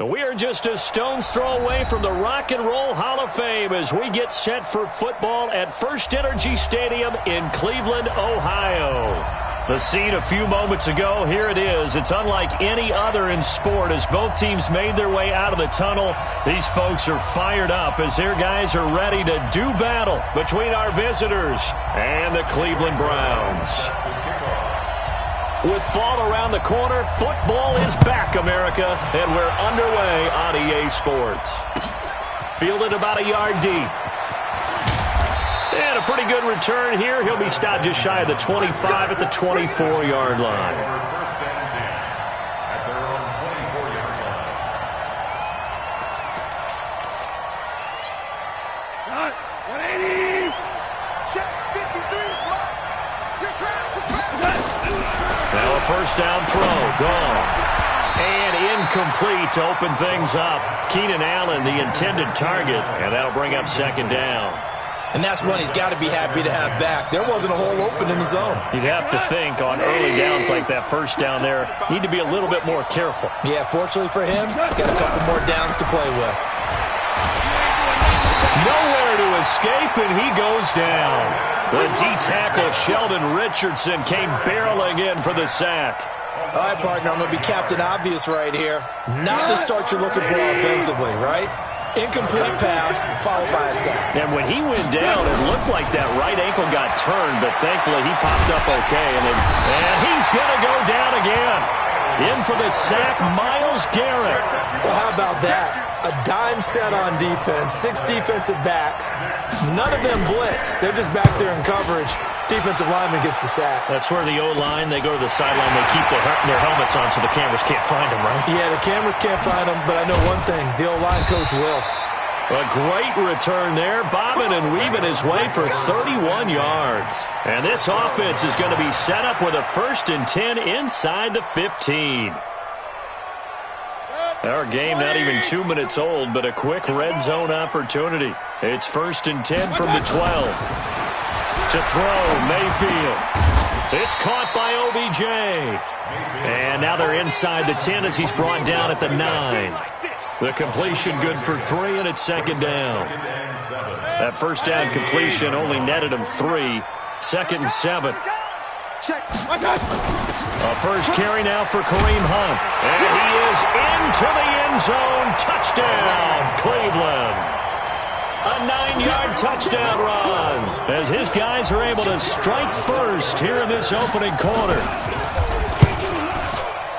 We are just a stone's throw away from the Rock and Roll Hall of Fame as we get set for football at First Energy Stadium in Cleveland, Ohio. The scene a few moments ago, here it is. It's unlike any other in sport as both teams made their way out of the tunnel. These folks are fired up as their guys are ready to do battle between our visitors and the Cleveland Browns. With fall around the corner, football is back, America, and we're underway on EA Sports. Fielded about a yard deep. And a pretty good return here. He'll be stopped just shy of the 25 at the 24-yard line. Now a first down throw. Gone. And incomplete to open things up. Keenan Allen, the intended target, and that'll bring up second down. And that's one he's got to be happy to have back. There wasn't a hole open in the zone. You'd have to think on early downs like that first down there, need to be a little bit more careful. Yeah, fortunately for him, got a couple more downs to play with. Nowhere to escape, and he goes down. The D-tackle Sheldon Richardson came barreling in for the sack. All right, partner, I'm going to be Captain Obvious right here. Not the start you're looking for offensively, right? Incomplete pass, followed by a sack. And when he went down, it looked like that right ankle got turned, but thankfully he popped up okay. And he's going to go down again. In for the sack, Myles Garrett. Well, how about that? A dime set on defense, 6 defensive backs. None of them blitz. They're just back there in coverage. Defensive lineman gets the sack. That's where the O-line, they go to the sideline, they keep their helmets on so the cameras can't find them, right? Yeah, the cameras can't find them, but I know one thing, the O-line coach will. A great return there, bobbing and weaving his way for 31 yards. And this offense is going to be set up with a 1st and 10 inside the 15. Our game not even 2 minutes old, but a quick red zone opportunity. It's 1st and 10 from the 12. To throw, Mayfield. It's caught by OBJ. And now they're inside the 10 as he's brought down at the 9. The completion good for 3, and it's second down. That first down completion only netted him 3. 2nd and 7. A first carry now for Kareem Hunt. And he is into the end zone. Touchdown, Cleveland. A 9-yard touchdown run as his guys are able to strike first here in this opening quarter.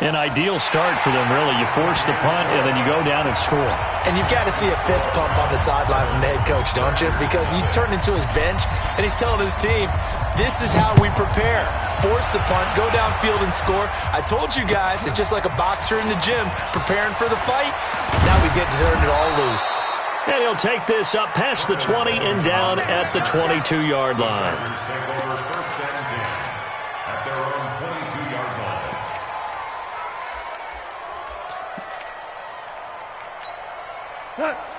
An ideal start for them, really. You force the punt, and then you go down and score. And you've got to see a fist pump on the sideline from the head coach, don't you? Because he's turned into his bench, and he's telling his team, this is how we prepare. Force the punt, go downfield and score. I told you guys, it's just like a boxer in the gym preparing for the fight. Now we get to turn it all loose. And he'll take this up past the 20 and down at the 22-yard line.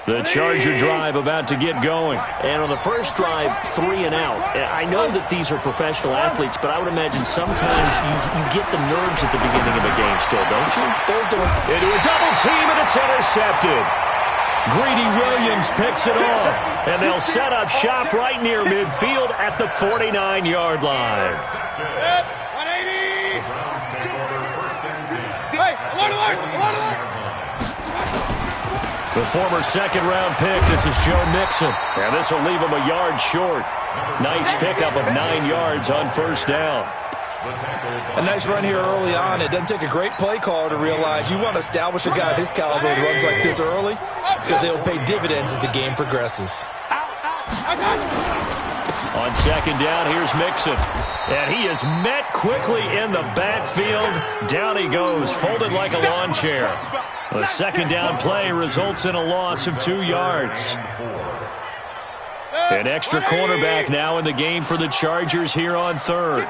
The Charger drive about to get going. And on the first drive, 3 and out. I know that these are professional athletes, but I would imagine sometimes you get the nerves at the beginning of a game still, don't you? Those don't. Into a double team, and it's intercepted. Greedy Williams picks it off, and they'll set up shop right near midfield at the 49-yard line. The former second-round pick, this is Joe Mixon, and this will leave him a yard short. Nice pickup of 9 yards on first down. A nice run here early on. It doesn't take a great play caller to realize you want to establish a guy of his caliber that runs like this early because they'll pay dividends as the game progresses. On second down, here's Mixon. And he is met quickly in the backfield. Down he goes, folded like a lawn chair. The second down play results in a loss of 2 yards. An extra cornerback now in the game for the Chargers here on third.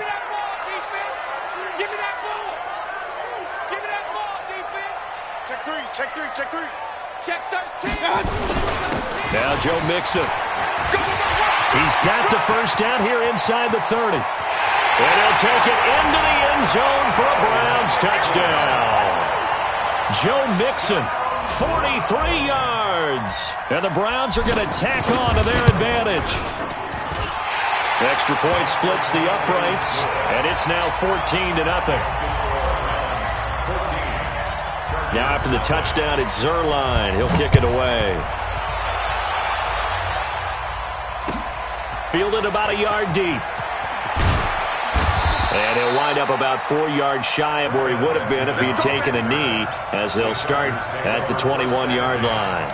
Check 13. Now Joe Mixon. He's got the first down here inside the 30. And he'll take it into the end zone for a Browns touchdown. Joe Mixon 43 yards. And the Browns are going to tack on to their advantage. Extra point splits the uprights, and it's now 14-0. Now after the touchdown, it's Zerline. He'll kick it away. Fielded about a yard deep. And he'll wind up about 4 yards shy of where he would have been if he had taken a knee, as they'll start at the 21-yard line.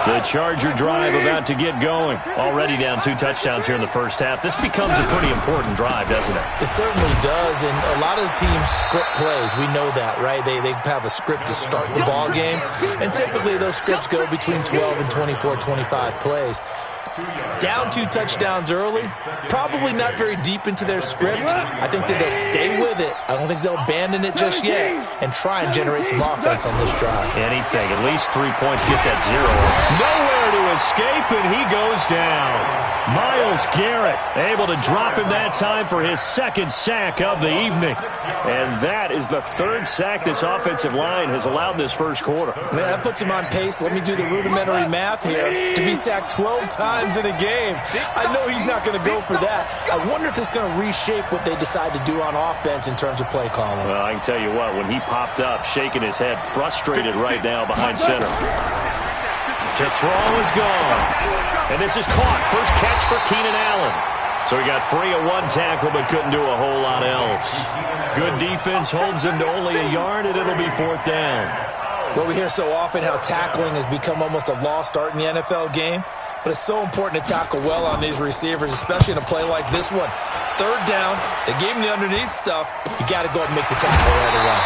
The Charger drive about to get going. Already down 2 touchdowns here in the first half. This becomes a pretty important drive, doesn't it? It certainly does, and a lot of the teams script plays. We know that, right? They have a script to start the ball game, and typically those scripts go between 12 and 24, 25 plays. Down 2 touchdowns early, probably not very deep into their script. I think that they'll stay with it. I don't think they'll abandon it just yet and try and generate some offense on this drive. Anything, at least 3 points, get that 0. Nowhere to escape, and he goes down. Myles Garrett able to drop him that time for his 2nd sack of the evening. And that is the 3rd sack this offensive line has allowed this first quarter. Man, that puts him on pace. Let me do the rudimentary math here. To be sacked 12 times in a game. I know he's not going to go for that. I wonder if it's going to reshape what they decide to do on offense in terms of play calling. Well, I can tell you what, when he popped up, shaking his head, frustrated right now behind center. To throw is gone. And this is caught. First catch for Keenan Allen. So he got free of 1 tackle but couldn't do a whole lot else. Good defense holds him to only a yard, and it'll be 4th down. Well, we hear so often how tackling has become almost a lost art in the NFL game. But it's so important to tackle well on these receivers, especially in a play like this one. 3rd down, they gave him the underneath stuff. You got to go and make the tackle right away.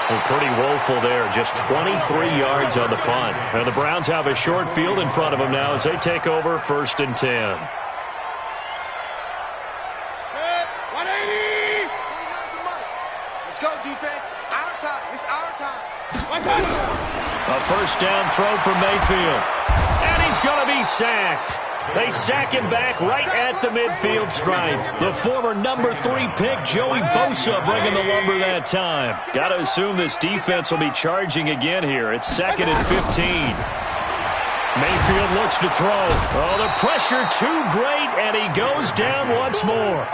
Well, pretty woeful there. Just 23 yards on the punt. And the Browns have a short field in front of them now as they take over 1st and 10. 180. Let's go, defense. Our time. It's our time. A 1st down throw from Mayfield. And he's going to be sacked. They sack him back right at the midfield stripe. The former number 3 pick, Joey Bosa, bringing the lumber that time. Got to assume this defense will be charging again here. It's 2nd and 15. Mayfield looks to throw. Oh, the pressure too great, and he goes down once more.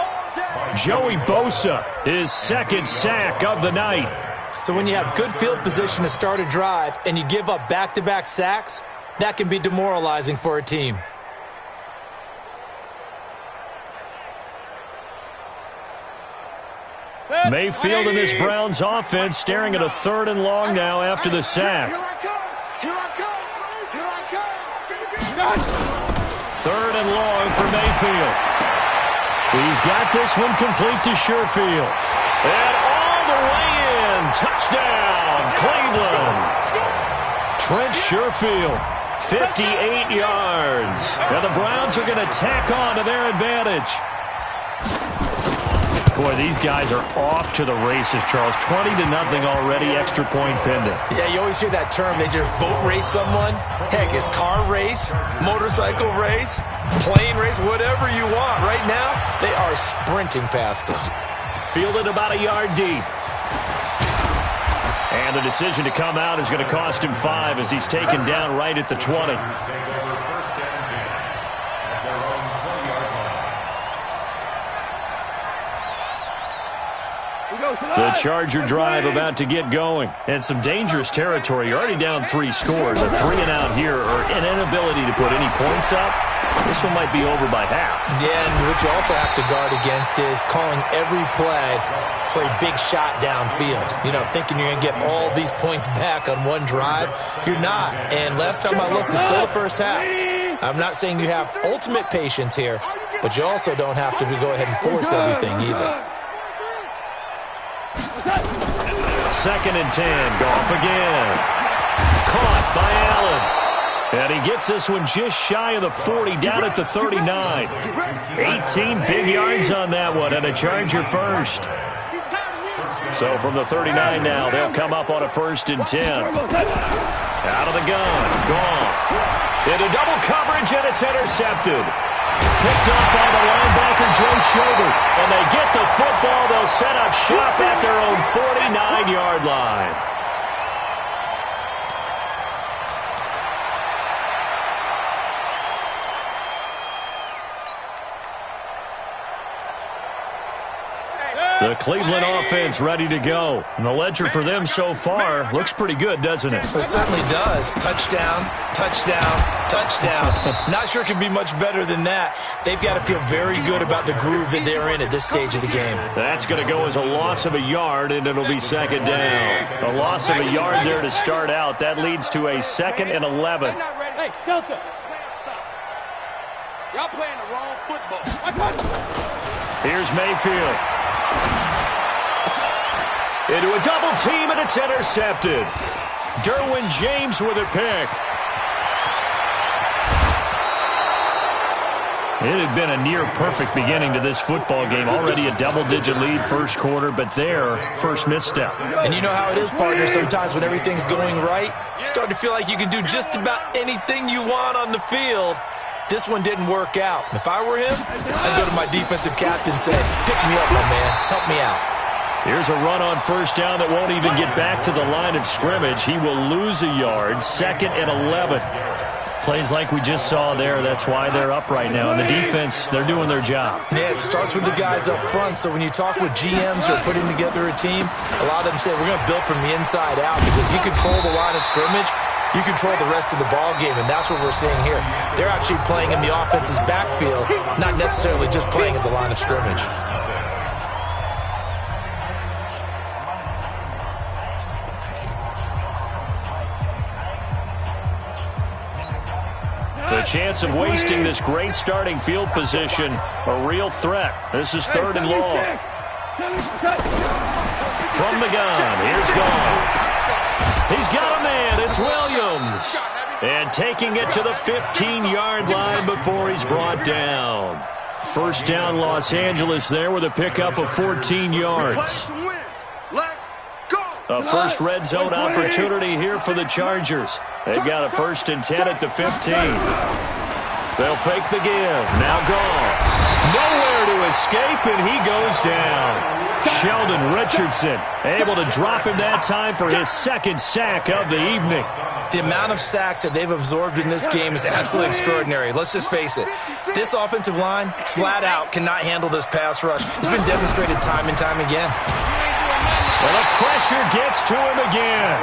Joey Bosa, his 2nd sack of the night. So when you have good field position to start a drive and you give up back-to-back sacks, that can be demoralizing for a team. Mayfield and this Browns offense staring at a 3rd and long now after the sack. Here I come. 3rd and long for Mayfield. He's got this one complete to Sherfield. And all the way in. Touchdown, Cleveland. Trent Sherfield, 58 yards. And the Browns are going to tack on to their advantage. Boy, these guys are off to the races, Charles. 20-0 already, extra point pending. Yeah, you always hear that term. They just boat race someone. Heck, it's car race, motorcycle race, plane race, whatever you want. Right now, they are sprinting past them. Fielded about a yard deep. And the decision to come out is going to cost him 5 as he's taken down right at the 20. The Charger drive about to get going. And some dangerous territory. You're already down 3 scores. A 3-and-out here or an inability to put any points up. This one might be over by half. Yeah, and what you also have to guard against is calling every play for a big shot downfield. You know, thinking you're going to get all these points back on one drive. You're not. And last time I looked, it's still the first half. I'm not saying you have ultimate patience here, but you also don't have to go ahead and force everything either. 2nd and 10. Goff again. Caught by Allen. And he gets this one just shy of the 40, down at the 39. 18 big yards on that one, and a Charger first. So from the 39 now, they'll come up on a 1st and 10. Out of the gun. Goff. Into double coverage, and it's intercepted. Picked up by the linebacker, Joe Schobert. And they get the football. They'll set up shop at their own 49-yard line. The Cleveland offense ready to go. And the ledger for them so far looks pretty good, doesn't it? It certainly does. Touchdown, touchdown, touchdown. Not sure it can be much better than that. They've got to feel very good about the groove that they're in at this stage of the game. That's going to go as a loss of a yard, and it'll be second down. A loss of a yard there to start out. That leads to a 2nd and 11. Hey, Delta. Y'all playing the wrong football. Here's Mayfield. Into a double team, and it's intercepted. Derwin James with a pick. It had been a near-perfect beginning to this football game. Already a double-digit lead first quarter, but their first misstep. And you know how it is, partner. Sometimes when everything's going right, you start to feel like you can do just about anything you want on the field. This one didn't work out. If I were him, I'd go to my defensive captain and say, pick me up, my man. Help me out. Here's a run on first down that won't even get back to the line of scrimmage. He will lose a yard. 2nd and 11. Plays like we just saw there. That's why they're up right now. And the defense, they're doing their job. Yeah, it starts with the guys up front. So when you talk with GMs who are putting together a team, a lot of them say we're going to build from the inside out. Because if you control the line of scrimmage, you control the rest of the ball game, and that's what we're seeing here. They're actually playing in the offense's backfield, not necessarily just playing at the line of scrimmage. The chance of wasting this great starting field position, a real threat. This is 3rd and long. From the gun, here's Gone. He's got a man. It's Williams. And taking it to the 15-yard line before he's brought down. First down, Los Angeles there with a pickup of 14 yards. A first red zone opportunity here for the Chargers. They've got a 1st and 10 at the 15. They'll fake the give. Now Gone. Nowhere to escape, and he goes down. Sheldon Richardson able to drop him that time for his 2nd sack of the evening. The amount of sacks that they've absorbed in this game is absolutely extraordinary. Let's just face it. This offensive line, flat out, cannot handle this pass rush. It's been demonstrated time and time again. Well, the pressure gets to him again.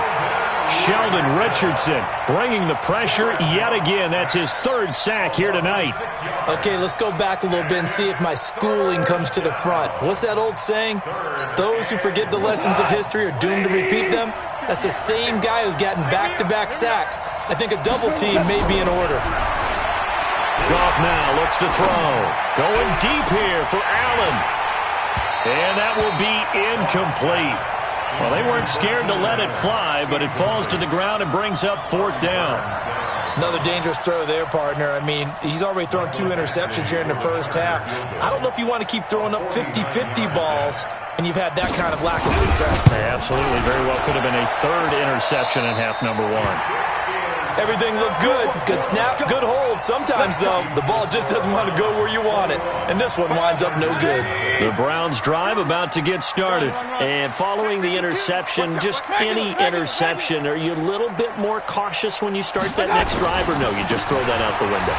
Sheldon Richardson bringing the pressure yet again. That's his 3rd sack here tonight. Okay, let's go back a little bit and see if my schooling comes to the front. What's that old saying? Those who forget the lessons of history are doomed to repeat them. That's the same guy who's gotten back-to-back sacks. I think a double team may be in order. Goff now looks to throw. Going deep here for Allen. And that will be incomplete. Well, they weren't scared to let it fly, but it falls to the ground and brings up 4th down. Another dangerous throw there, partner. I mean, he's already thrown 2 interceptions here in the first half. I don't know if you want to keep throwing up 50-50 balls, and you've had that kind of lack of success. Absolutely. Very well could have been a 3rd interception in half number 1. Everything looked good. Good snap, good hold. Sometimes, though, the ball just doesn't want to go where you want it. And this one winds up no good. The Browns drive about to get started. And following the interception, just any interception, are you a little bit more cautious when you start that next drive, or no, you just throw that out the window?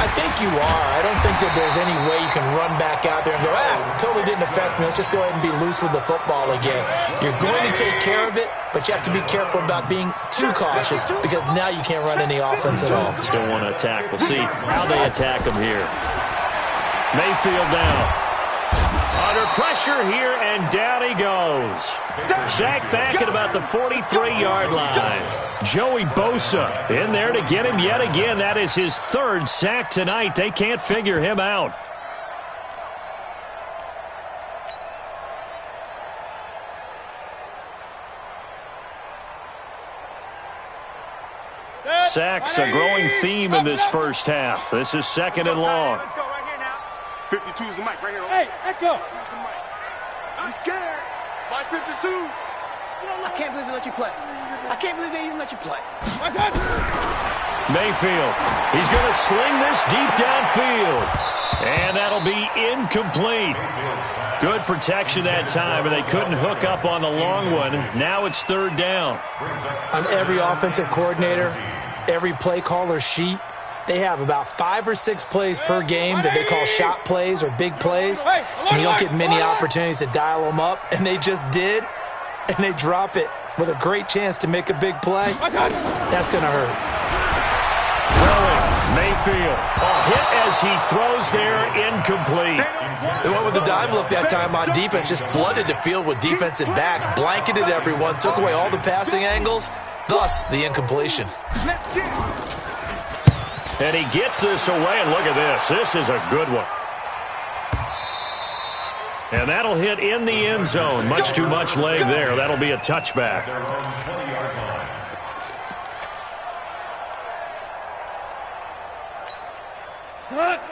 I think you are. I don't think that there's any way you can run back out there and go, totally didn't affect me. Let's just go ahead and be loose with the football again. You're going to take care of it, but you have to be careful about being too cautious because now you can't run any offense at all. Still want to attack. We'll see how they attack him here. Mayfield down. Under pressure here, and down he goes. Sacked back at about the 43-yard line. Joey Bosa in there to get him yet again. That is his 3rd sack tonight. They can't figure him out. Sacks, a growing theme in this first half. This is 2nd and long. Let's go right here now. 52 is the mic right here. Hey, Echo. I'm scared. My 52. I can't believe they let you play. I can't believe they even let you play. Mayfield. He's going to sling this deep downfield. And that'll be incomplete. Good protection that time, and they couldn't hook up on the long one. Now it's 3rd down. On every offensive coordinator, every play caller sheet, They have about 5 or 6 plays per game that they call shot plays or big plays, and you don't get many opportunities to dial them up, and they just did, and they drop it with a great chance to make a big play. That's going to hurt. Throwing, Mayfield. A hit as he throws there, incomplete. They went with the dime look that time on defense, just flooded the field with defensive backs, blanketed everyone, took away all the passing angles, thus the incompletion. And he gets this away, and look at this. This is a good one. And that'll hit in the end zone. Much too much leg there. That'll be a touchback.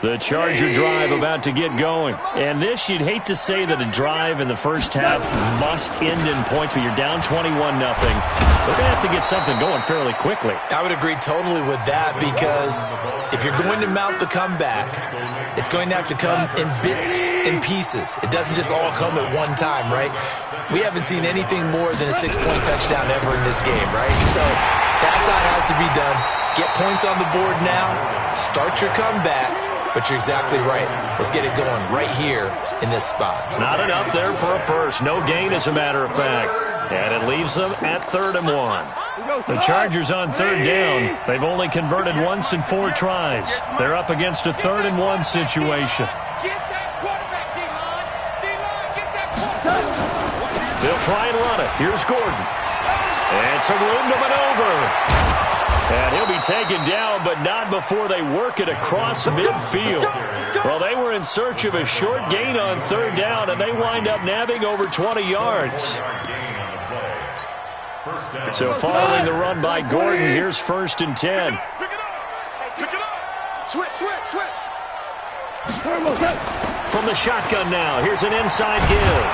The Charger drive about to get going. And this, you'd hate to say that a drive in the first half must end in points, but you're down 21-0. They're going to have to get something going fairly quickly. I would agree totally with that, because if you're going to mount the comeback, it's going to have to come in bits and pieces. It doesn't just all come at one time, right? We haven't seen anything more than a 6-point touchdown ever in this game, right? So that's how it has to be done. Get points on the board now. Start your comeback. But you're exactly right. Let's get it going right here in this spot. Not enough there for a first. No gain, as a matter of fact. And it leaves them at 3rd and 1. The Chargers on 3rd down. They've only converted once in 4 tries. They're up against a 3rd and 1 situation. They'll try and run it. Here's Gordon. And some room to maneuver. And he'll be taken down, but not before they work it across midfield. Well, they were in search of a short gain on 3rd down, and they wind up nabbing over 20 yards. So following the run by Gordon, here's 1st and 10. Switch. From the shotgun now, here's an inside give.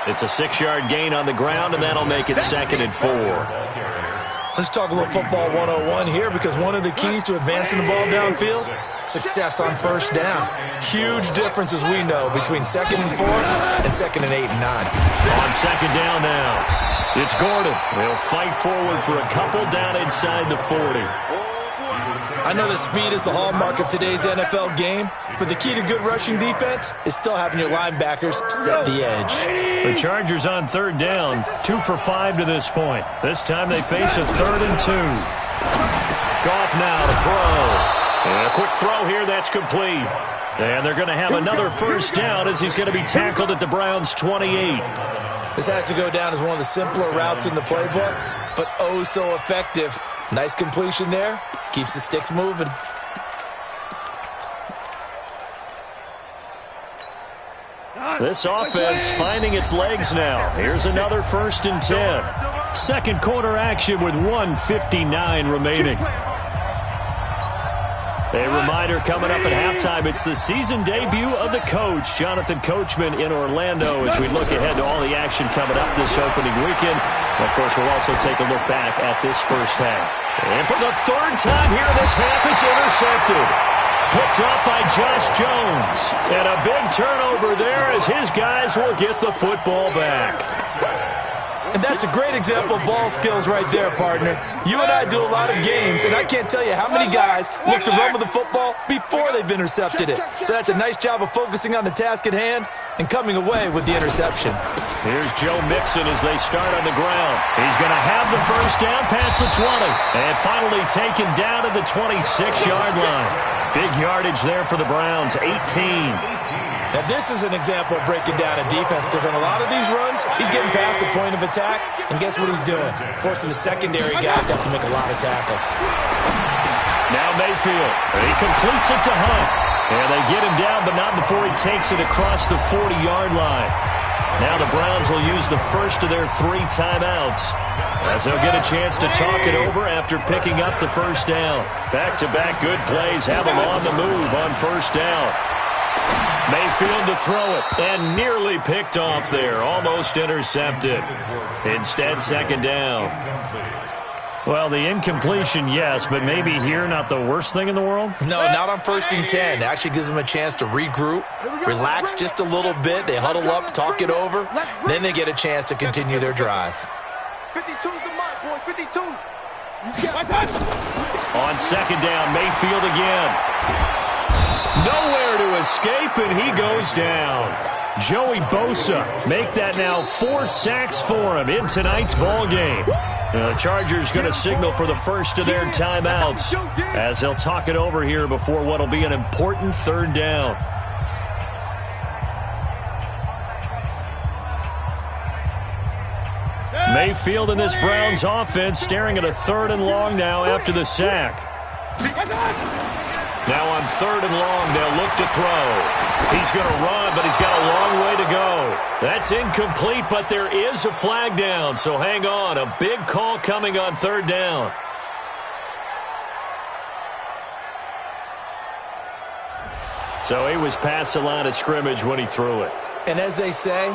It's a 6-yard gain on the ground, and that'll make it 2nd and 4. Let's talk a little football 101 here, because one of the keys to advancing the ball downfield, success on 1st down. Huge difference, as we know, between 2nd and 4 and 2nd and 8 and 9. On 2nd down now, it's Gordon. They'll fight forward for a couple down inside the 40. I know that speed is the hallmark of today's NFL game, but the key to good rushing defense is still having your linebackers set the edge. The Chargers on 3rd down, 2 for 5 to this point. This time they face a 3rd and 2. Goff now to throw. And a quick throw here, that's complete. And they're going to have another 1st down as he's going to be tackled at the Browns' 28. This has to go down as one of the simpler routes in the playbook, but oh so effective. Nice completion there. Keeps the sticks moving. This offense finding its legs now. Here's another 1st and 10. Second quarter action with 1:59 remaining. A reminder coming up at halftime, it's the season debut of the coach, Jonathan Coachman, in Orlando, as we look ahead to all the action coming up this opening weekend. And of course, we'll also take a look back at this first half. And for the 3rd time here in this half, it's intercepted. Picked up by Josh Jones. And a big turnover there as his guys will get the football back. And that's a great example of ball skills right there, partner. You and I do a lot of games, and I can't tell you how many guys look to run with the football before they've intercepted it. So that's a nice job of focusing on the task at hand and coming away with the interception. Here's Joe Mixon as they start on the ground. He's going to have the 1st down past the 20. And finally taken down to the 26-yard line. Big yardage there for the Browns, 18. Now, this is an example of breaking down a defense, because on a lot of these runs, he's getting past the point of attack, and guess what he's doing? Forcing the secondary guys to have to make a lot of tackles. Now Mayfield, he completes it to Hunt. And they get him down, but not before he takes it across the 40-yard line. Now the Browns will use the first of their 3 timeouts, as they'll get a chance to talk it over after picking up the 1st down. Back-to-back good plays have them on the move on 1st down. Mayfield to throw it, and nearly picked off there, almost intercepted. Instead, 2nd down. Well, the incompletion, yes, but maybe here not the worst thing in the world? No, not on 1st and 10. It actually gives them a chance to regroup, relax just a little bit. They huddle up, talk it over, then they get a chance to continue their drive. 52's the mark, boys, 52. On second down, Mayfield again. Nowhere to escape, and he goes down. Joey Bosa make that now 4 sacks for him in tonight's ball game. The Chargers going to signal for the first of their timeouts as they'll talk it over here before what will be an important third down. Mayfield in this Browns offense staring at a 3rd and long now after the sack. Now on 3rd and long, they'll look to throw. He's going to run, but he's got a long way to go. That's incomplete, but there is a flag down, so hang on. A big call coming on 3rd down. So he was past the line of scrimmage when he threw it. And as they say,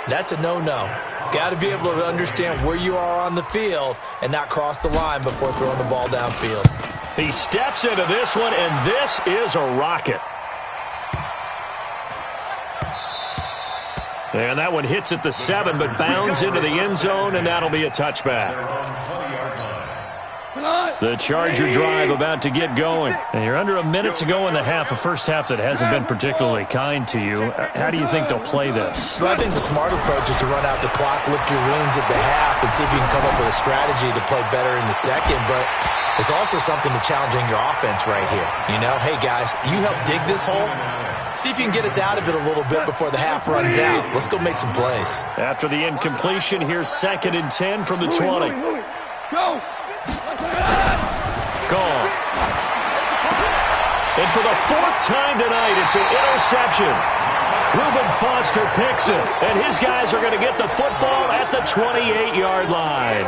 that's a no-no. Got to be able to understand where you are on the field and not cross the line before throwing the ball downfield. He steps into this one, and this is a rocket. And that one hits at the 7, but bounds into the end zone, and that'll be a touchback. The Charger drive about to get going. And you're under a minute to go in the half, a first half that hasn't been particularly kind to you. How do you think they'll play this? Well, I think the smart approach is to run out the clock, lick your wounds at the half, and see if you can come up with a strategy to play better in the second. But there's also something to challenging your offense right here. You know, hey, guys, you help dig this hole. See if you can get us out of it a little bit before the half runs out. Let's go make some plays. After the incompletion, here's 2nd and 10 from the 20. Go! Gone. And for the 4th time tonight, it's an interception. Reuben Foster picks it, and his guys are going to get the football at the 28-yard line.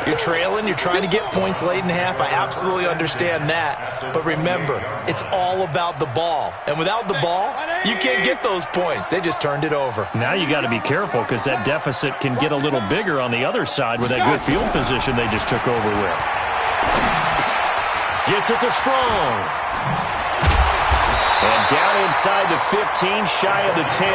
You're trailing, you're trying to get points late in half. I absolutely understand that. But remember, it's all about the ball. And without the ball, you can't get those points. They just turned it over. Now you got to be careful because that deficit can get a little bigger on the other side with that good field position they just took over with. Gets it to Strong. And down inside the 15, shy of the 10.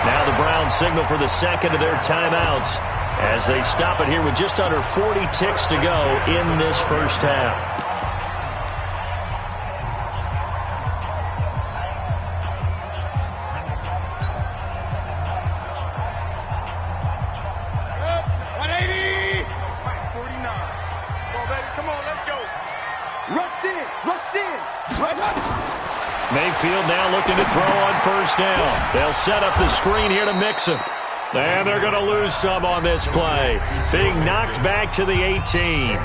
Now the Browns signal for the second of their timeouts as they stop it here with just under 40 ticks to go in this first half. Mayfield now looking to throw on first down. They'll set up the screen here to mix him. And they're going to lose some on this play. Being knocked back to the 18.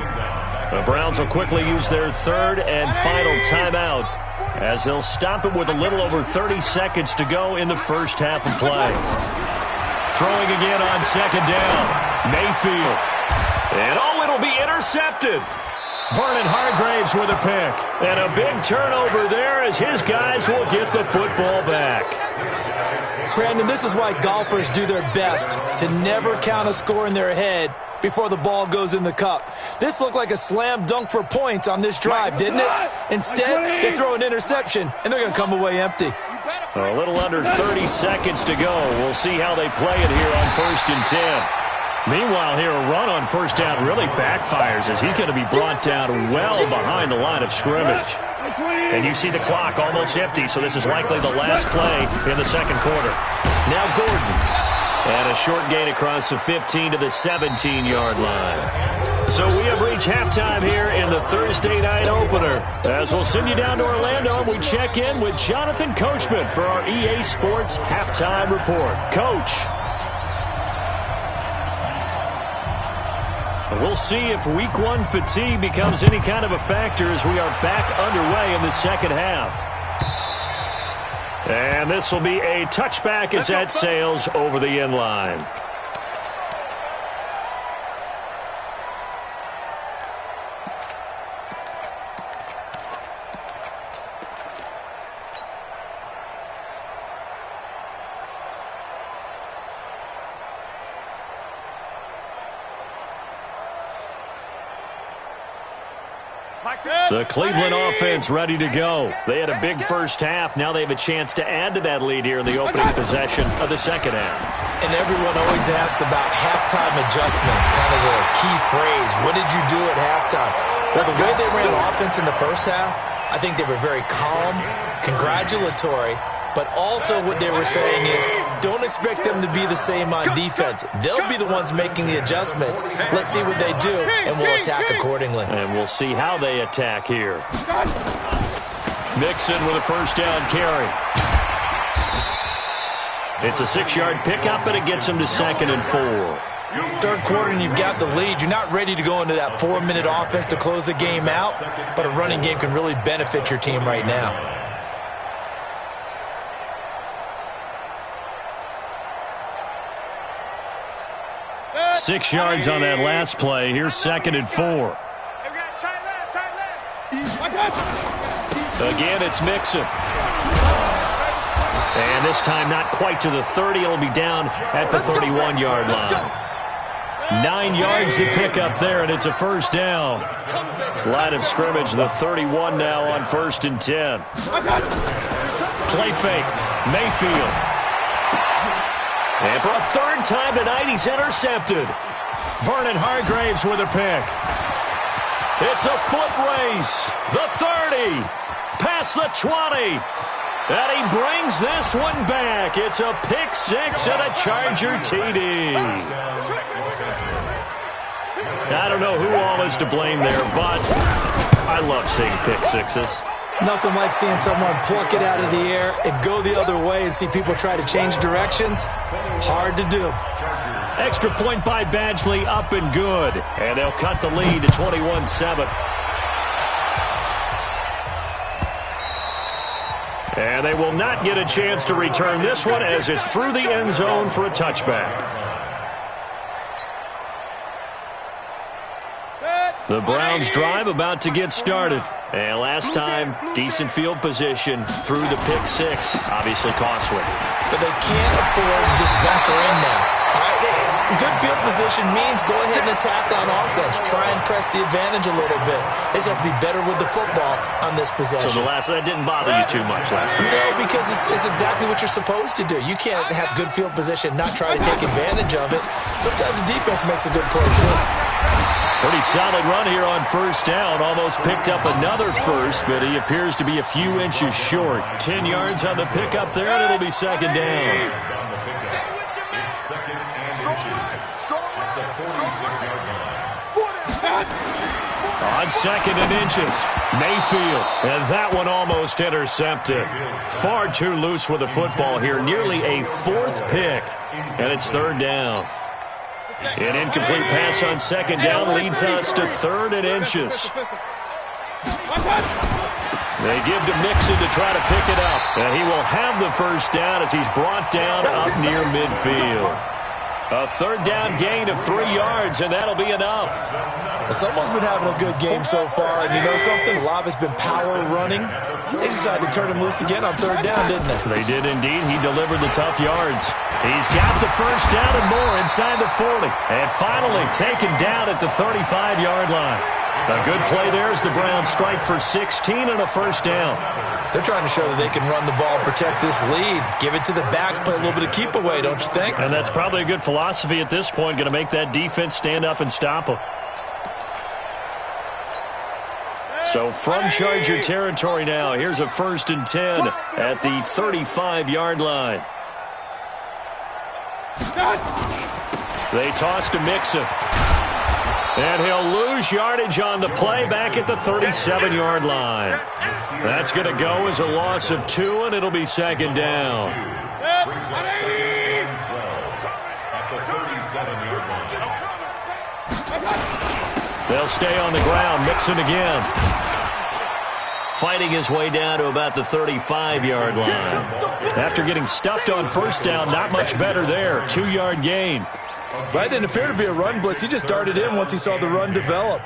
The Browns will quickly use their 3rd and final timeout as they'll stop it with a little over 30 seconds to go in the first half of play. Throwing again on 2nd down. Mayfield. And it'll be intercepted. Vernon Hargraves with a pick. And a big turnover there as his guys will get the football back. Brandon, this is why golfers do their best to never count a score in their head before the ball goes in the cup. This looked like a slam dunk for points on this drive, didn't it? Instead, they throw an interception, and they're going to come away empty. A little under 30 seconds to go. We'll see how they play it here on 1st and 10. Meanwhile, here, a run on first down really backfires as he's going to be brought down well behind the line of scrimmage. And you see the clock almost empty, so this is likely the last play in the second quarter. Now Gordon. And a short gain across the 15 to the 17-yard line. So we have reached halftime here in the Thursday night opener. As we'll send you down to Orlando, and we check in with Jonathan Coachman for our EA Sports Halftime Report. Coach. We'll see if Week 1 fatigue becomes any kind of a factor as we are back underway in the second half. And this will be a touchback as that sails over the end line. The Cleveland offense ready to go. They had a big first half. Now they have a chance to add to that lead here in the opening possession of the second half. And everyone always asks about halftime adjustments, kind of the key phrase. What did you do at halftime? Well, the way they ran offense in the first half, I think they were very calm, congratulatory, but also what they were saying is don't expect them to be the same on defense. They'll be the ones making the adjustments. Let's see what they do, and we'll attack accordingly. And we'll see how they attack here. Mixon with a first down carry. It's a 6-yard pickup, and it gets him to 2nd and 4. Third quarter and you've got the lead. You're not ready to go into that 4-minute offense to close the game out, but a running game can really benefit your team right now. 6 yards on that last play. Here's 2nd and 4. Again, it's Mixon. And this time not quite to the 30. It'll be down at the 31-yard line. 9 yards to pick up there, and it's a first down. Line of scrimmage, the 31 now on 1st and 10. Play fake. Mayfield. And for a third time tonight, he's intercepted. Vernon Hargraves with a pick. It's a foot race. The 30. Past the 20. And he brings this one back. It's a pick six and a Charger TD. I don't know who all is to blame there, but I love seeing pick sixes. Nothing like seeing someone pluck it out of the air and go the other way and see people try to change directions. Hard to do. Extra point by Badgley, up and good. And they'll cut the lead to 21-7. And they will not get a chance to return this one as it's through the end zone for a touchback. The Browns drive about to get started. And last time, decent field position through the pick six. Obviously costly. But they can't afford to just bunker in now. All right, good field position means go ahead and attack on offense. Try and press the advantage a little bit. They just have to be better with the football on this possession. So that didn't bother you too much last time? No, because it's exactly what you're supposed to do. You can't have good field position, not try to take advantage of it. Sometimes the defense makes a good play, too. Pretty solid run here on first down. Almost picked up another first, but he appears to be a few inches short. 10 yards on the pickup there, and it'll be second down. On 2nd and inches, Mayfield, and that one almost intercepted. Far too loose with the football here. Nearly a 4th pick, and it's 3rd down. An incomplete pass on 2nd down leads us to 3rd and inches. They give to Mixon to try to pick it up. And he will have the first down as he's brought down up near midfield. A 3rd down gain of 3 yards, and that'll be enough. Well, someone's been having a good game so far, and you know something? A lot of it's been power running. They decided to turn him loose again on 3rd down, didn't they? They did indeed. He delivered the tough yards. He's got the first down and more inside the 40. And finally taken down at the 35-yard line. A good play there as the Browns strike for 16 and a first down. They're trying to show that they can run the ball, protect this lead. Give it to the backs, play a little bit of keep away, don't you think? And that's probably a good philosophy at this point. Going to make that defense stand up and stop them. So from Charger territory now, here's a 1st and 10 at the 35-yard line. They toss to Mixon. And he'll lose yardage on the play back at the 37-yard line. That's going to go as a loss of 2, and it'll be 2nd down. They'll stay on the ground. Mixon again. Fighting his way down to about the 35-yard line. After getting stuffed on first down, not much better there. 2-yard gain. That didn't appear to be a run blitz. He just darted in once he saw the run develop.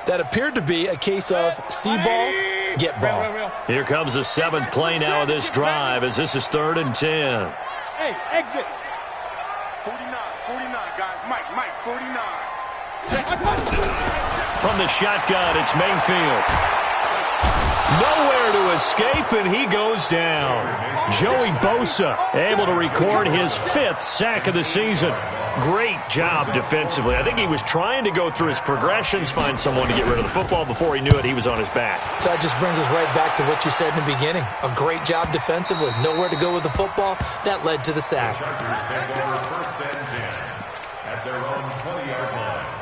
That appeared to be a case of see ball, get ball. Here comes the 7th play now of this drive as this is 3rd and 10. Hey, exit. 49, guys. Mike, 49. from the shotgun. It's Mayfield. Nowhere to escape, and he goes down. Joey Bosa able to record his 5th sack of the season. Great job defensively. I think he was trying to go through his progressions, find someone to get rid of the football. Before he knew it, he was on his back. So that just brings us right back to what you said in the beginning. A great job defensively. Nowhere to go with the football. That led to the sack. First and 10 at their own 20-yard line.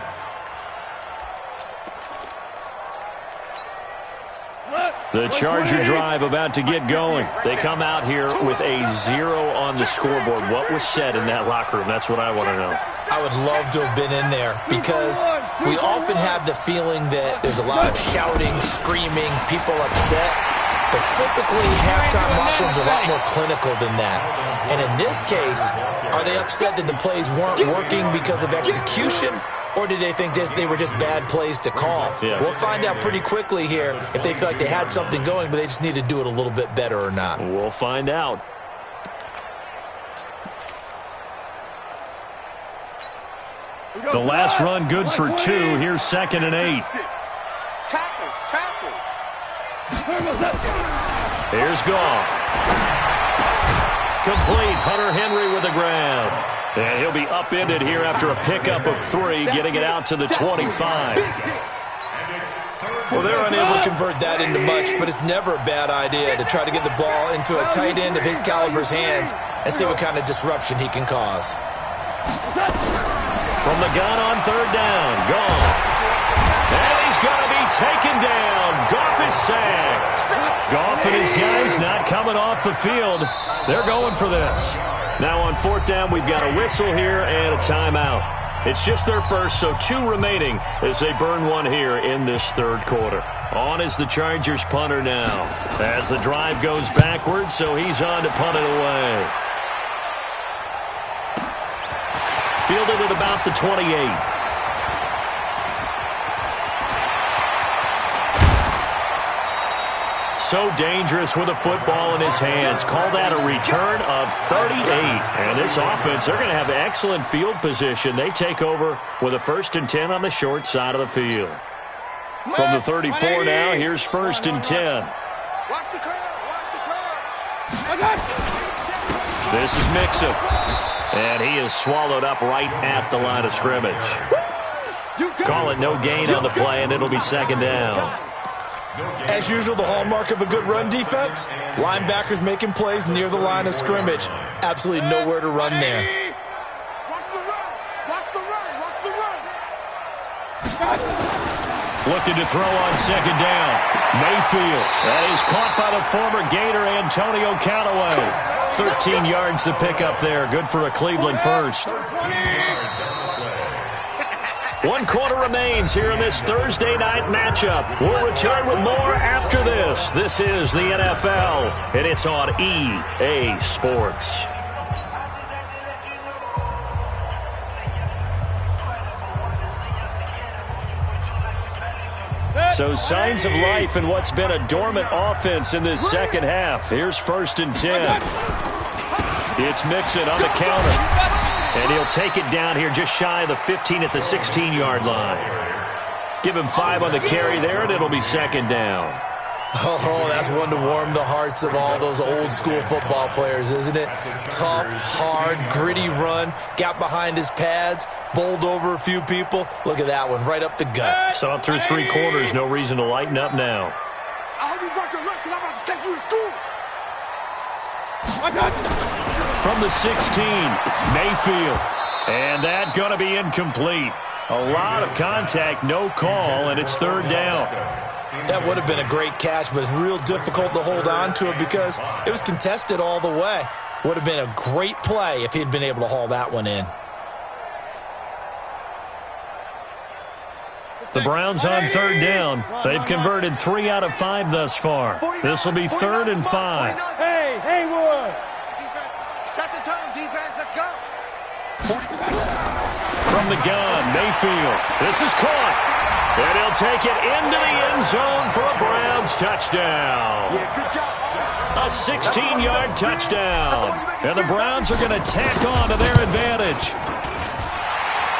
The Charger drive about to get going. They come out here with a 0 on the scoreboard. What was said in that locker room? That's what I want to know. I would love to have been in there because we often have the feeling that there's a lot of shouting, screaming, people upset. But typically, halftime locker rooms are a lot more clinical than that. And in this case, are they upset that the plays weren't working because of execution? Or did they think they were just bad plays to call? Yeah. We'll find out pretty quickly here if they feel like they had something going, but they just need to do it a little bit better or not. We'll find out. The last run good for 2. Here's 2nd and 8. Tackles. Here's Goff. Complete. Hunter Henry with the ground. And he'll be upended here after a pickup of 3, getting it out to the 25. Well, they're unable to convert that into much, but it's never a bad idea to try to get the ball into a tight end of his caliber's hands and see what kind of disruption he can cause. From the gun on 3rd down, Goff. And he's going to be taken down. Goff is sacked. Goff and his guys not coming off the field. They're going for this. Now on 4th down, we've got a whistle here and a timeout. It's just their first, so 2 remaining as they burn 1 here in this 3rd quarter. On is the Chargers punter now. As the drive goes backwards, so he's on to punt it away. Fielded at about the 28. So dangerous with a football in his hands. Call that a return of 38. And this offense, they're going to have excellent field position. They take over with a 1st and 10 on the short side of the field. From the 34 now, here's 1st and 10. Watch the curve. This is Mixon. And he is swallowed up right at the line of scrimmage. Call it no gain on the play, and it'll be 2nd down. As usual, the hallmark of a good run defense, linebackers making plays near the line of scrimmage. Absolutely nowhere to run there. Watch the run. Looking to throw on 2nd down. Mayfield. That is caught by the former Gator Antonio Callaway. 13 yards to pick up there. Good for a Cleveland first. 1 quarter remains here in this Thursday night matchup. We'll return with more after this. This is the NFL, and it's on EA Sports. So signs of life in what's been a dormant offense in this 2nd half. Here's 1st and 10. It's Mixon on the counter. And he'll take it down here just shy of the 15 at the 16-yard line. Give him 5 on the carry there, and it'll be 2nd down. Oh, that's one to warm the hearts of all those old-school football players, isn't it? Tough, hard, gritty run, got behind his pads, bowled over a few people. Look at that one, right up the gut. Saw it through 3 quarters, no reason to lighten up now. I hope you brought your lunch because I'm about to take you to school. From the 16, Mayfield. And that going to be incomplete. A lot of contact, no call, and it's 3rd down. That would have been a great catch, but it's real difficult to hold on to it because it was contested all the way. Would have been a great play if he'd been able to haul that one in. The Browns on 3rd down. They've converted 3 out of 5 thus far. This will be 3rd and 5. Hey, Haywood. Set the tone, defense. Let's go. From the gun, Mayfield. This is caught. And he'll take it into the end zone for a Browns touchdown. Yeah, good job. A 16-yard touchdown. And the Browns are going to tack on to their advantage.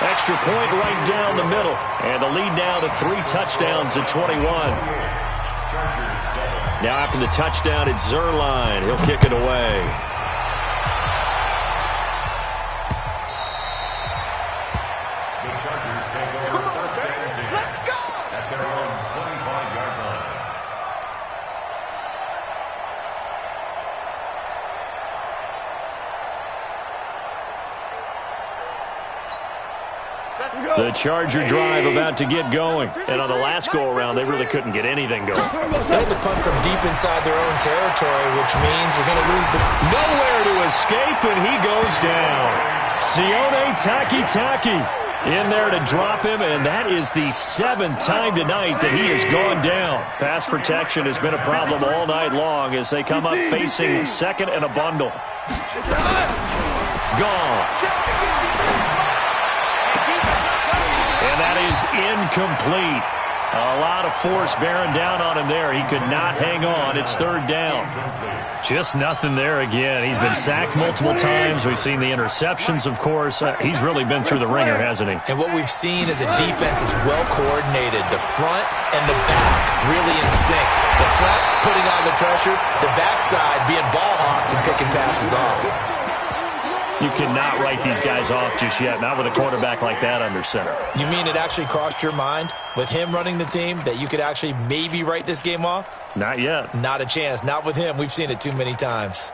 Extra point right down the middle. And the lead now to 3 touchdowns at 21. Now after the touchdown, it's Zuerlein. He'll kick it away. The Chargers take over first and 10 at their own 25-yard line. The Charger drive about to get going. And on the last go-around, they really couldn't get anything going. They had to punt from deep inside their own territory, which means they're going to lose the... Nowhere to escape, and he goes down. Sione Takitaki in there to drop him, and that is the 7th time tonight that he has gone down. Pass protection has been a problem all night long as they come up facing second and a bundle. Gone. And that is incomplete. A lot of force bearing down on him there. He could not hang on. It's 3rd down. Just nothing there again. He's been sacked multiple times. We've seen the interceptions, of course. He's really been through the ringer, hasn't he? And what we've seen is a defense is well coordinated. The front and the back really in sync. The front putting on the pressure. The backside being ball hawks and picking passes off. You cannot write these guys off just yet, not with a quarterback like that under center. You mean it actually crossed your mind with him running the team that you could actually maybe write this game off? Not yet. Not a chance. Not with him. We've seen it too many times.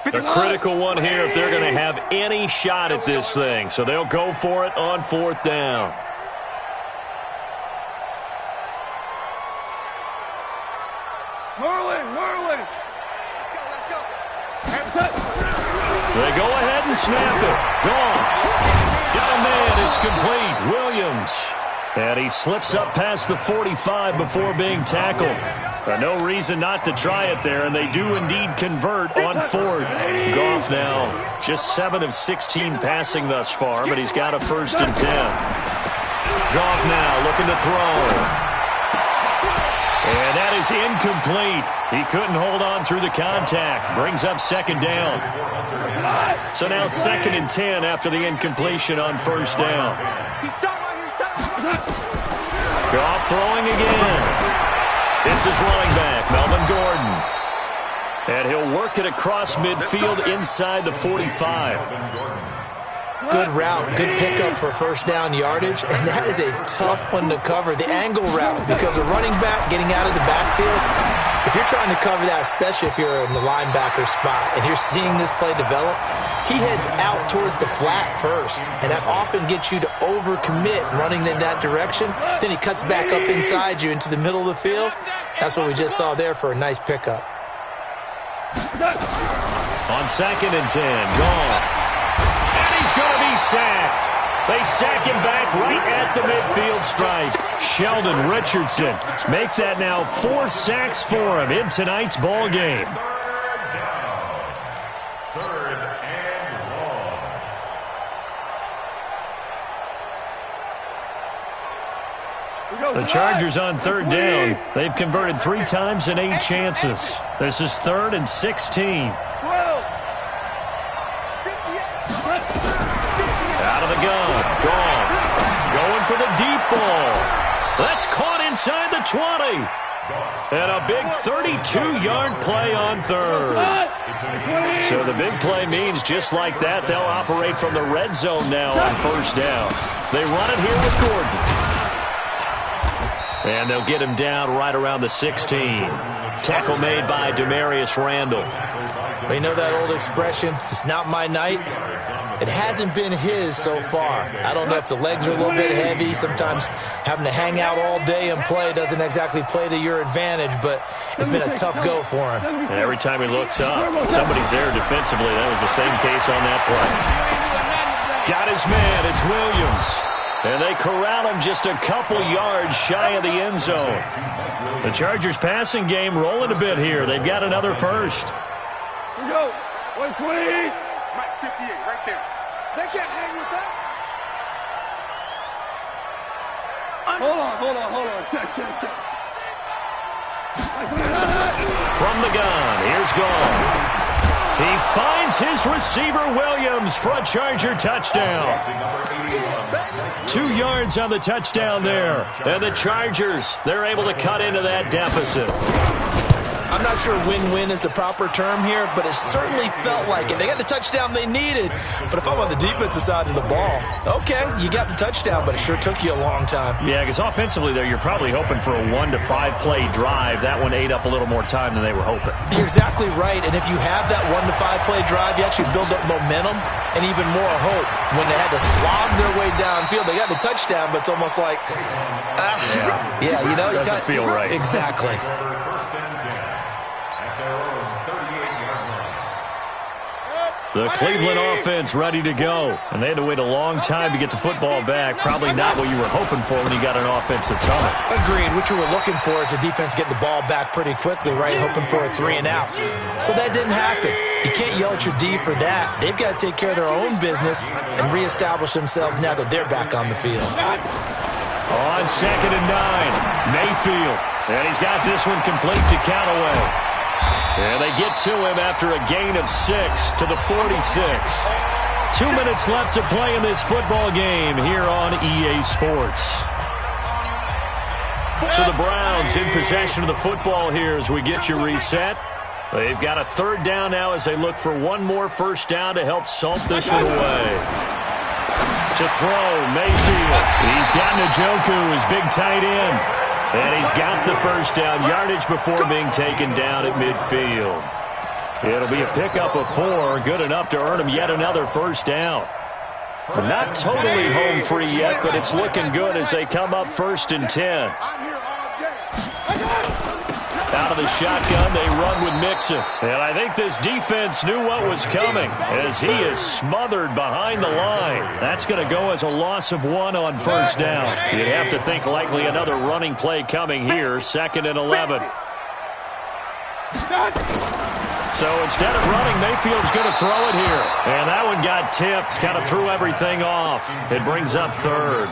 A critical one here if they're going to have any shot at this thing. So they'll go for it on 4th down. Merlin. They go ahead and snap it. Gone. Got a man. It's complete. Williams. And he slips up past the 45 before being tackled. No reason not to try it there, and they do indeed convert on 4th. Goff now just 7 of 16 passing thus far, but he's got a 1st and 10. Goff now looking to throw. And that is incomplete. He couldn't hold on through the contact. Brings up 2nd down. So now 2nd and 10 after the incompletion on 1st down. Goff throwing again. It's his running back, Melvin Gordon. And he'll work it across midfield inside the 45. Good route, good pickup for 1st down yardage, and that is a tough one to cover, the angle route, because a running back getting out of the backfield, if you're trying to cover that, especially if you're in the linebacker spot and you're seeing this play develop, he heads out towards the flat first, and that often gets you to overcommit running in that direction. Then he cuts back up inside you into the middle of the field. That's what we just saw there for a nice pickup. On 2nd and 10, gone. He's going to be sacked. They sack him back right at the midfield stripe. Sheldon Richardson make that now 4 sacks for him in tonight's ball game. 3rd and long. The Chargers on 3rd down. They've converted 3 times in 8 chances. This is 3rd and 16. Out of the gun. Gone. Going for the deep ball. That's caught inside the 20. And a big 32-yard play on 3rd. So the big play means just like that, they'll operate from the red zone now on 1st down. They run it here with Gordon. And they'll get him down right around the 16. Tackle made by Demarius Randall. Well, you know that old expression, it's not my night. It hasn't been his so far. I don't know if the legs are a little bit heavy. Sometimes having to hang out all day and play doesn't exactly play to your advantage, but it's been a tough go for him. And every time he looks up, somebody's there defensively. That was the same case on that play. Got his man. It's Williams. And they corral him just a couple yards shy of the end zone. The Chargers passing game rolling a bit here. They've got another 1st. Here we go. 120. Right, 58, right there. They can't hang with us. Hold on. Check. From the gun, here's Gone. He finds his receiver, Williams, for a Charger touchdown. 2 yards on the touchdown there. And the Chargers, they're able to cut into that deficit. I'm not sure win-win is the proper term here, but it certainly felt like it. They got the touchdown they needed, but if I'm on the defensive side of the ball, okay, you got the touchdown, but it sure took you a long time. Yeah, because offensively there, you're probably hoping for a 1 to 5 play drive. That one ate up a little more time than they were hoping. You're exactly right, and if you have that 1 to 5 play drive, you actually build up momentum and even more hope. When they had to slog their way downfield, they got the touchdown, but it's almost like, yeah, you know, doesn't feel right. Exactly. The Cleveland offense ready to go. And they had to wait a long time to get the football back. Probably not what you were hoping for when you got an offense that's on it. Agreed. What you were looking for is the defense getting the ball back pretty quickly, right? Hoping for a 3 and out. So that didn't happen. You can't yell at your D for that. They've got to take care of their own business and reestablish themselves now that they're back on the field. On 2nd and 9, Mayfield. And he's got this one complete to Callaway. And they get to him after a gain of 6 to the 46. 2 minutes left to play in this football game here on EA Sports. So the Browns in possession of the football here as we get you reset. They've got a 3rd down now as they look for one more first down to help salt this one away. To throw, Mayfield. He's got Njoku, his big tight end. And he's got the first down yardage before being taken down at midfield. It'll be a pickup of 4, good enough to earn him yet another first down. Not totally home free yet, but it's looking good as they come up 1st and 10. Out of the shotgun, they run with Mixon. And I think this defense knew what was coming as he is smothered behind the line. That's going to go as a loss of 1 on first down. You'd have to think likely another running play coming here, 2nd and 11. So instead of running, Mayfield's going to throw it here. And that one got tipped, kind of threw everything off. It brings up 3rd.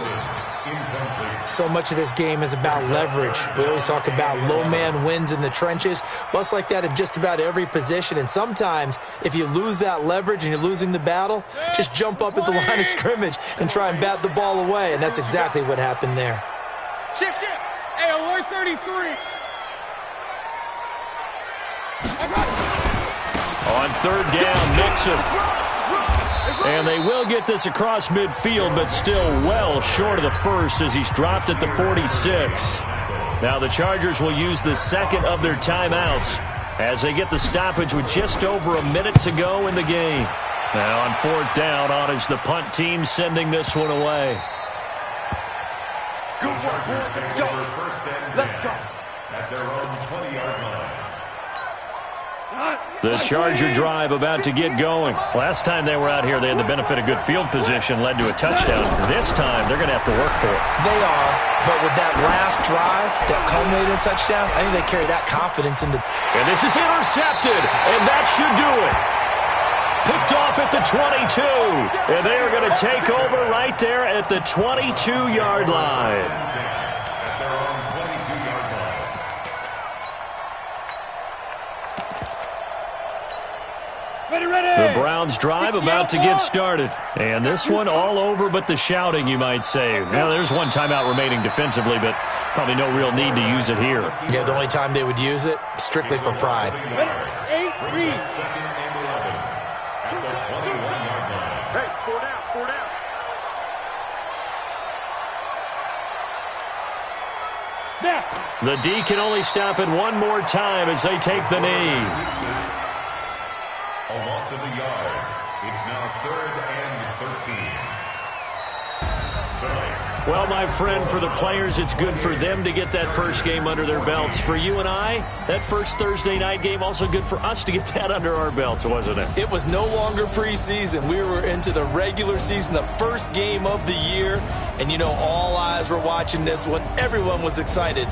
So much of this game is about leverage. We always talk about low man wins in the trenches. Well, it's like that in just about every position. And sometimes, if you lose that leverage and you're losing the battle, just jump up at the line of scrimmage and try and bat the ball away. And that's exactly what happened there. Shift. Hey, alert 33. On 3rd down, Mixon. And they will get this across midfield, but still well short of the first as he's dropped at the 46. Now the Chargers will use the 2nd of their timeouts as they get the stoppage with just over a minute to go in the game. Now on 4th down, on is the punt team sending this one away. Go. Let's go. At their own 20-yard line. The Charger drive about to get going. Last time they were out here, they had the benefit of good field position, led to a touchdown. This time, they're going to have to work for it. They are, but with that last drive that culminated in a touchdown, I think they carry that confidence into... And this is intercepted, and that should do it. Picked off at the 22, and they are going to take over right there at the 22-yard line. The Browns drive about to get started. And this one all over but the shouting, you might say. Now, there's one timeout remaining defensively, but probably no real need to use it here. Yeah, the only time they would use it, strictly for pride. 8 reads. Hey, 4 down. The D can only stop it one more time as they take the knee. A loss of a yard. It's now 3rd and 13. Well, my friend, for the players, it's good for them to get that first game under their belts. For you and I, that first Thursday night game, also good for us to get that under our belts, wasn't it? It was no longer preseason. We were into the regular season, the first game of the year. And, you know, all eyes were watching this one. Everyone was excited.